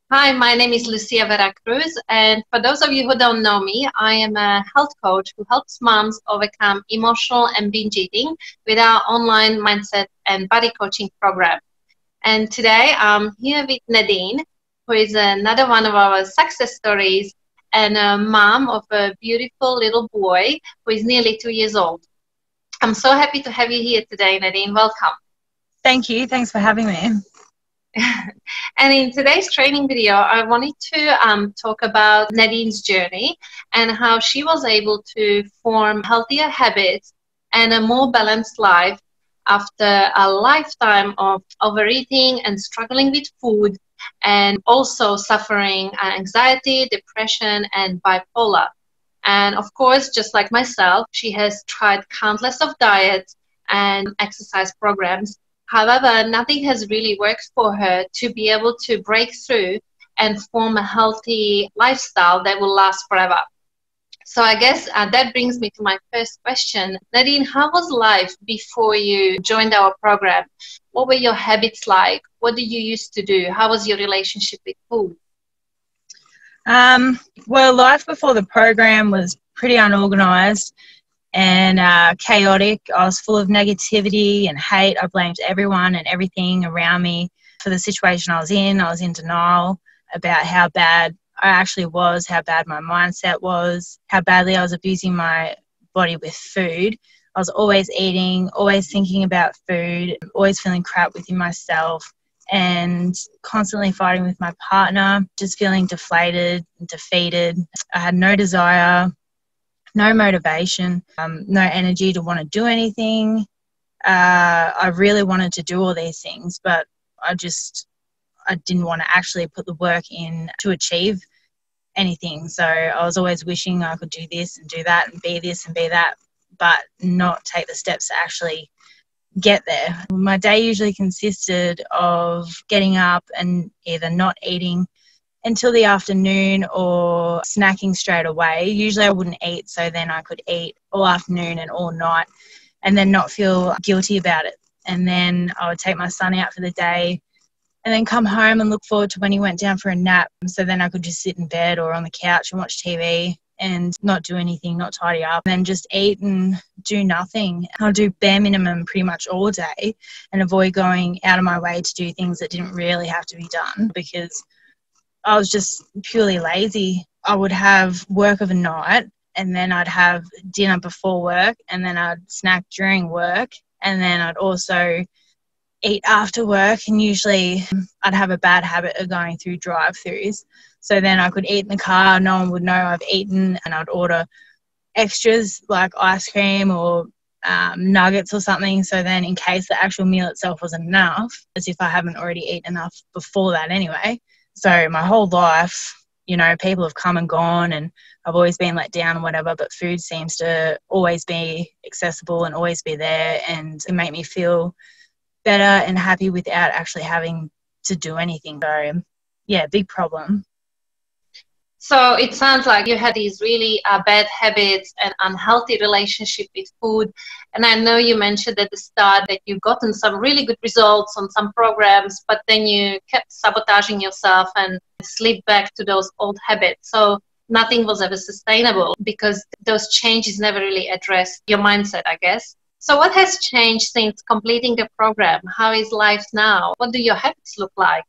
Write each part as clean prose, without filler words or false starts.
Hi, my name is Lucia Veracruz, and for those of you who don't know me, I am a health coach who helps moms overcome emotional and binge eating with our online mindset and body coaching program. And today I'm here with Nadine, who is another one of our success stories and a mom of a beautiful little boy who is nearly 2 years old. I'm so happy to have you here today, Nadine. Welcome. Thank you. Thanks for having me. And in today's training video, I wanted to talk about Nadine's journey and how she was able to form healthier habits and a more balanced life after a lifetime of overeating and struggling with food, and also suffering anxiety, depression, and bipolar. And of course, just like myself, she has tried countless of diets and exercise programs. However, nothing has really worked for her to be able to break through and form a healthy lifestyle that will last forever. So I guess that brings me to my first question. Nadine, how was life before you joined our program? What were your habits like? What did you used to do? How was your relationship with food? Well, life before the program was pretty unorganised and chaotic. I was full of negativity and hate. I blamed everyone and everything around me for the situation I was in. I was in denial about how bad I actually was, how bad my mindset was, how badly I was abusing my body with food. I was always eating, always thinking about food, always feeling crap within myself, and constantly fighting with my partner, just feeling deflated and defeated. I had no desire, no motivation, no energy to want to do anything. I really wanted to do all these things, but I didn't want to actually put the work in to achieve anything. So I was always wishing I could do this and do that and be this and be that, but not take the steps to actually get there. My day usually consisted of getting up and either not eating until the afternoon or snacking straight away. Usually I wouldn't eat, so then I could eat all afternoon and all night and then not feel guilty about it. And then I would take my son out for the day and then come home and look forward to when he went down for a nap. So then I could just sit in bed or on the couch and watch TV and not do anything, not tidy up, and then just eat and do nothing. I'll do bare minimum pretty much all day and avoid going out of my way to do things that didn't really have to be done because I was just purely lazy. I would have work of a night and then I'd have dinner before work and then I'd snack during work and then I'd also eat after work, and usually I'd have a bad habit of going through drive-thrus. So then I could eat in the car, no one would know I've eaten, and I'd order extras like ice cream or nuggets or something. So then in case the actual meal itself wasn't enough, as if I haven't already eaten enough before that anyway. So my whole life, you know, people have come and gone and I've always been let down and whatever, but food seems to always be accessible and always be there and it make me feel better and happy without actually having to do anything. So yeah, big problem. So it sounds like you had these really bad habits and unhealthy relationship with food. And I know you mentioned at the start that you've gotten some really good results on some programs, but then you kept sabotaging yourself and slipped back to those old habits. So nothing was ever sustainable because those changes never really addressed your mindset, I guess. So what has changed since completing the program? How is life now? What do your habits look like?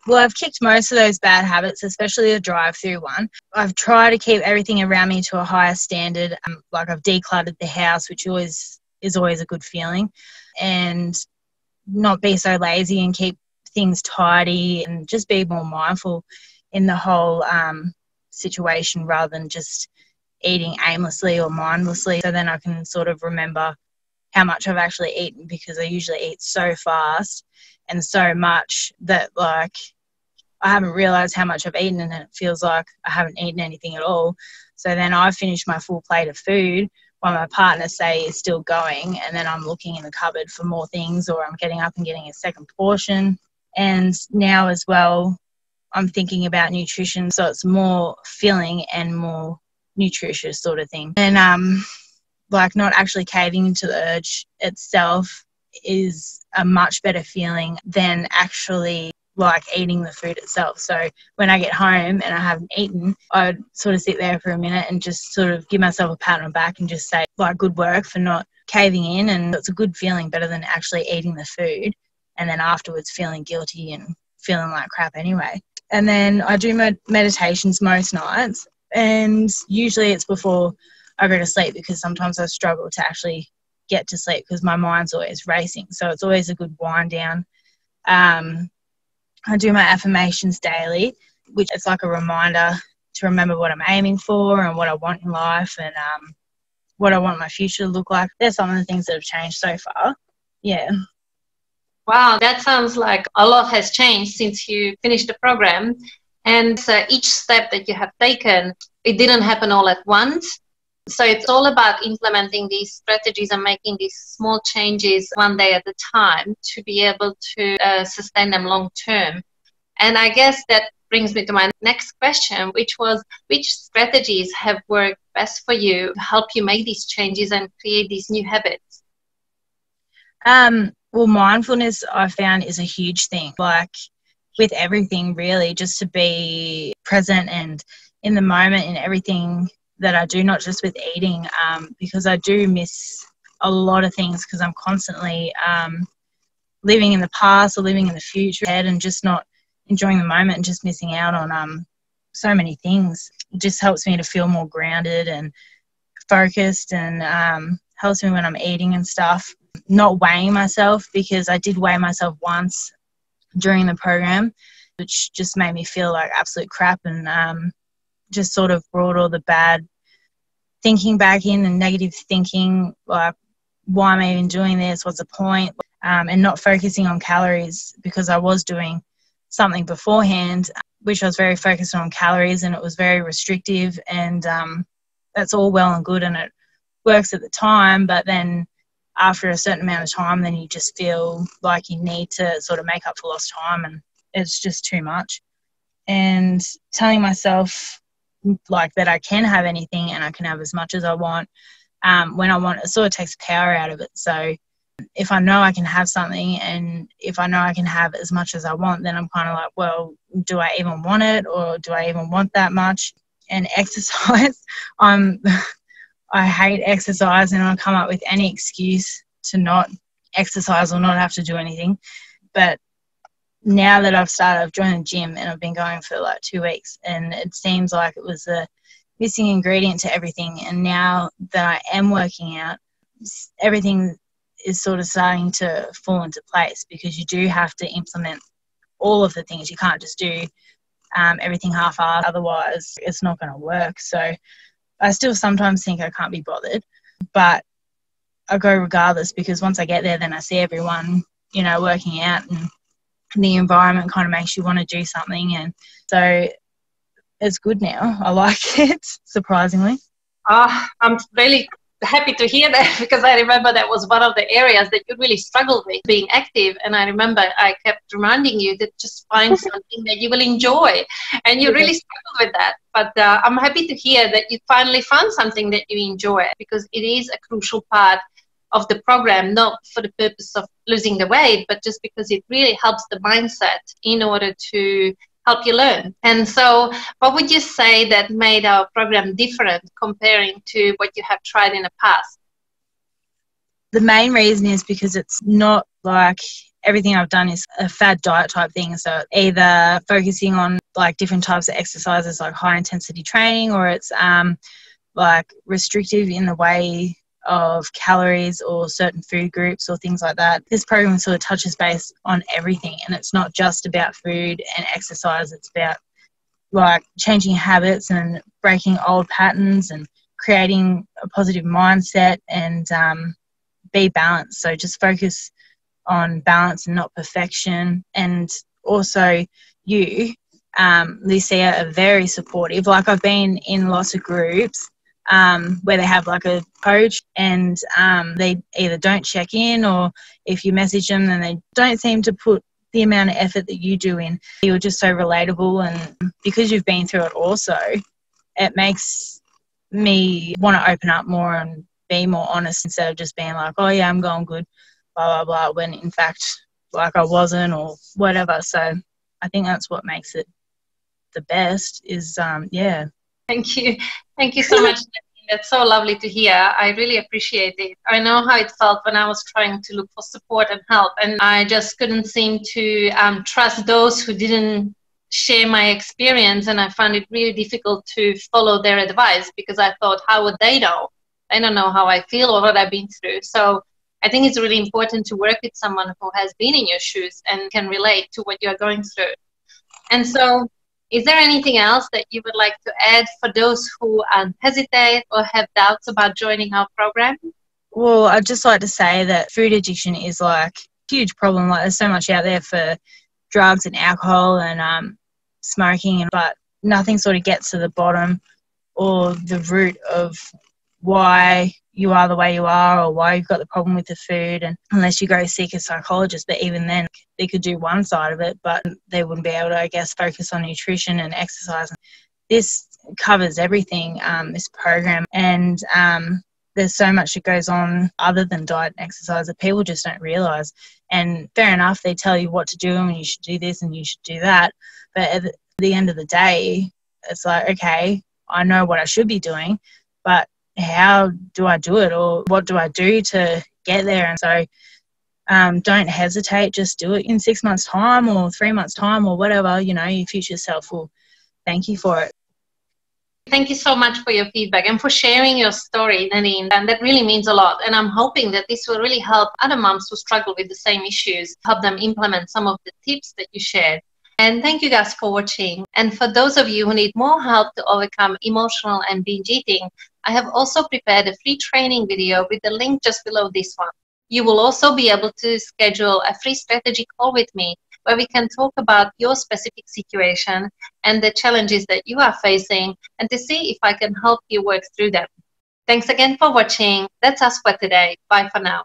Well, I've kicked most of those bad habits, especially the drive-through one. I've tried to keep everything around me to a higher standard. Like I've decluttered the house, which is always a good feeling, and not be so lazy and keep things tidy and just be more mindful in the whole situation rather than just eating aimlessly or mindlessly. So then I can sort of remember how much I've actually eaten because I usually eat so fast and so much that like I haven't realised how much I've eaten and it feels like I haven't eaten anything at all. So then I finish my full plate of food while my partner, say, is still going, and then I'm looking in the cupboard for more things or I'm getting up and getting a second portion. And now as well, I'm thinking about nutrition, so it's more filling and more nutritious sort of thing. And like not actually caving into the urge itself is a much better feeling than actually like eating the food itself. So when I get home and I haven't eaten, I'd sort of sit there for a minute and just sort of give myself a pat on the back and just say, like, good work for not caving in. And it's a good feeling, better than actually eating the food and then afterwards feeling guilty and feeling like crap anyway. And then I do meditations most nights, and usually it's before I go to sleep, because sometimes I struggle to actually get to sleep because my mind's always racing. So it's always a good wind down. I do my affirmations daily, which it's like a reminder to remember what I'm aiming for and what I want in life, and what I want my future to look like. There's some of the things that have changed so far. Yeah. Wow, that sounds like a lot has changed since you finished the program. And each step that you have taken, it didn't happen all at once. So it's all about implementing these strategies and making these small changes one day at a time to be able to sustain them long term. And I guess that brings me to my next question, which was, which strategies have worked best for you to help you make these changes and create these new habits? Well, mindfulness I found is a huge thing, like with everything really, just to be present and in the moment in everything that I do, not just with eating, because I do miss a lot of things because I'm constantly living in the past or living in the future and just not enjoying the moment and just missing out on so many things. It just helps me to feel more grounded and focused, and helps me when I'm eating and stuff. Not weighing myself, because I did weigh myself once during the program, which just made me feel like absolute crap, and just sort of brought all the bad thinking back in and negative thinking, like, why am I even doing this? What's the point? And not focusing on calories, because I was doing something beforehand which I was very focused on calories, and it was very restrictive, and that's all well and good and it works at the time, but then after a certain amount of time, then you just feel like you need to sort of make up for lost time, and it's just too much. And telling myself like that I can have anything and I can have as much as I want when I want, it sort of takes power out of it. So if I know I can have something, and if I know I can have as much as I want, then I'm kind of like, well, do I even want it, or do I even want that much? And exercise, I hate exercise, and I'll come up with any excuse to not exercise or not have to do anything. But now that I've joined the gym, and I've been going for like 2 weeks, and it seems like it was the missing ingredient to everything. And now that I am working out, everything is sort of starting to fall into place, because you do have to implement all of the things. You can't just do everything half-assed, otherwise it's not going to work. So I still sometimes think I can't be bothered, but I go regardless, because once I get there, then I see everyone, you know, working out, and the environment kind of makes you want to do something. And so it's good now. I like it, surprisingly. I'm really happy to hear that, because I remember that was one of the areas that you really struggled with, being active. And I remember I kept reminding you that just find something that you will enjoy, and you really struggled with that. But I'm happy to hear that you finally found something that you enjoy, because it is a crucial part of the program, not for the purpose of losing the weight, but just because it really helps the mindset in order to help you learn. And so what would you say that made our program different comparing to what you have tried in the past? The main reason is because it's not like everything I've done is a fad diet type thing. So either focusing on like different types of exercises, like high intensity training, or it's like restrictive in the way of calories or certain food groups or things like that. This program sort of touches base on everything, and it's not just about food and exercise. It's about like changing habits and breaking old patterns and creating a positive mindset, and be balanced. So just focus on balance and not perfection. And also you, Lucia, are very supportive. Like, I've been in lots of groups where they have like a coach, and they either don't check in, or if you message them, then they don't seem to put the amount of effort that you do in. You're just so relatable, and because you've been through it also, it makes me want to open up more and be more honest, instead of just being like, oh yeah, I'm going good, blah blah blah, when in fact like I wasn't, or whatever. So I think that's what makes it the best is, yeah. Thank you. Thank you so much. That's so lovely to hear. I really appreciate it. I know how it felt when I was trying to look for support and help, and I just couldn't seem to trust those who didn't share my experience, and I found it really difficult to follow their advice because I thought, how would they know? They don't know how I feel or what I've been through. So I think it's really important to work with someone who has been in your shoes and can relate to what you're going through. And so, is there anything else that you would like to add for those who hesitate or have doubts about joining our program? Well, I'd just like to say that food addiction is like a huge problem. Like, there's so much out there for drugs and alcohol and smoking, but nothing sort of gets to the bottom or the root of why you are the way you are or why you've got the problem with the food, and unless you go seek a psychologist. But even then, they could do one side of it, but they wouldn't be able to, I guess, focus on nutrition and exercise. This covers everything, this program, and there's so much that goes on other than diet and exercise that people just don't realise. And fair enough, they tell you what to do and you should do this and you should do that, but at the end of the day, it's like, okay, I know what I should be doing, but how do I do it, or what do I do to get there? And so don't hesitate, just do it. In 6 months' time or 3 months' time or whatever, you know, your future self will thank you for it. Thank you so much for your feedback and for sharing your story, Nadine. And that really means a lot. And I'm hoping that this will really help other moms who struggle with the same issues, help them implement some of the tips that you shared. And thank you guys for watching. And for those of you who need more help to overcome emotional and binge eating, I have also prepared a free training video with the link just below this one. You will also be able to schedule a free strategy call with me where we can talk about your specific situation and the challenges that you are facing and to see if I can help you work through them. Thanks again for watching. That's us for today. Bye for now.